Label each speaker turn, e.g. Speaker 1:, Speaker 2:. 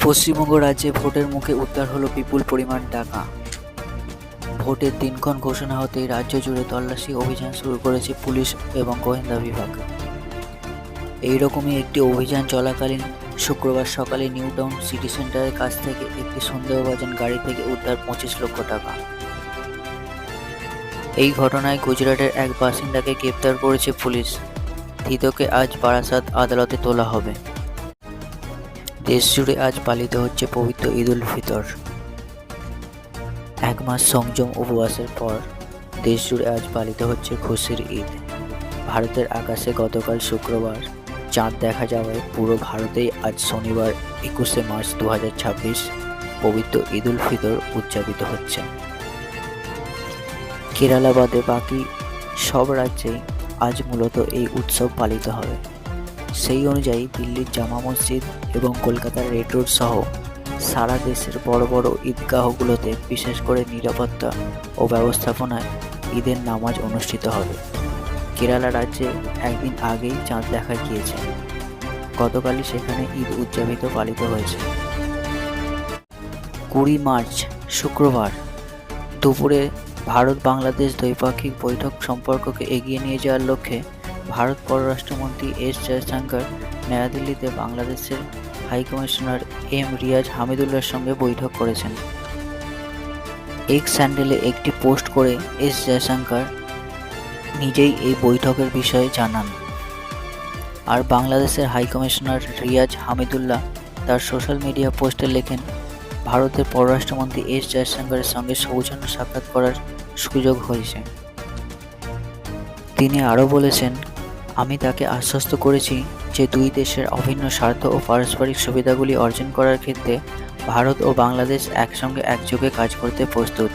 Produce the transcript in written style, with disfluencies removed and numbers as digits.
Speaker 1: পশ্চিমবঙ্গ রাজ্যে ভোটের মুখে উদ্ধার হলো বিপুল পরিমাণ টাকা। ভোটের দিনক্ষণ ঘোষণা হতেই রাজ্য জুড়ে তল্লাশি অভিযান শুরু করেছে পুলিশ এবং গোয়েন্দা বিভাগ। এইরকমই একটি অভিযান চলাকালীন শুক্রবার সকালে নিউ টাউন সিটি সেন্টারের কাছ থেকে একটি সন্দেহভাজন গাড়ি থেকে উদ্ধার 25 লক্ষ টাকা। এই ঘটনায় গুজরাটের এক বাসিন্দাকে গ্রেপ্তার করেছে পুলিশ। ধৃতকে আজ বারাসাত আদালতে তোলা হবে। দেশজুড়ে আজ পালিত হচ্ছে পবিত্র ঈদ উল ফিতর। এক মাস সংযম উপবাসের পর দেশজুড়ে আজ পালিত হচ্ছে খুশির ঈদ। ভারতের আকাশে গতকাল শুক্রবার চাঁদ দেখা যাওয়ায় পুরো ভারতেই আজ শনিবার 21শে মার্চ 2026 পবিত্র ঈদ উল ফিতর উদযাপিত হচ্ছে। কেরালা বাদে বাকি সব রাজ্যেই আজ মূলত এই উৎসব পালিত হবে। সেই অনুযায়ী দিল্লির জামা মসজিদ এবং কলকাতার রেড রোড সহ সারা দেশের বড় বড় ঈদগাহগুলোতে বিশেষ করে নিরাপত্তা ও ব্যবস্থাপনায় ঈদের নামাজ অনুষ্ঠিত হবে। কেরালা রাজ্যে একদিন আগেই চাঁদ দেখা গিয়েছে। গতকালই সেখানে ঈদ উদযাপিত পালিত হয়েছে। 20 মার্চ শুক্রবার দুপুরে ভারত বাংলাদেশ দ্বৈপাক্ষিক বৈঠক সম্পর্ককে এগিয়ে নিয়ে যাওয়ার লক্ষ্যে ভারত পররাষ্ট্রমন্ত্রী এস জয়শঙ্কর নয়াদিল্লিতে বাংলাদেশের হাইকমিশনার এম রিয়াজ হামিদুল্লাহর সঙ্গে বৈঠক করেছেন। এক্স হ্যান্ডেলে একটি পোস্ট করে এস জয়শঙ্কর নিজেই এই বৈঠকের বিষয়ে জানান। আর বাংলাদেশের হাইকমিশনার রিয়াজ হামিদুল্লাহ তার সোশ্যাল মিডিয়া পোস্টে লেখেন, ভারতের পররাষ্ট্রমন্ত্রী এস জয়শঙ্করের সঙ্গে সৌজন্য সাক্ষাৎ করার সুযোগ হয়েছে। তিনি আরও বলেছেন, আমি তাকে আশ্বস্ত করেছি যে দুই দেশের অভিন্ন স্বার্থ ও পারস্পরিক সুবিধাগুলি অর্জন করার ক্ষেত্রে ভারত ও বাংলাদেশ একসঙ্গে একযোগে কাজ করতে প্রস্তুত।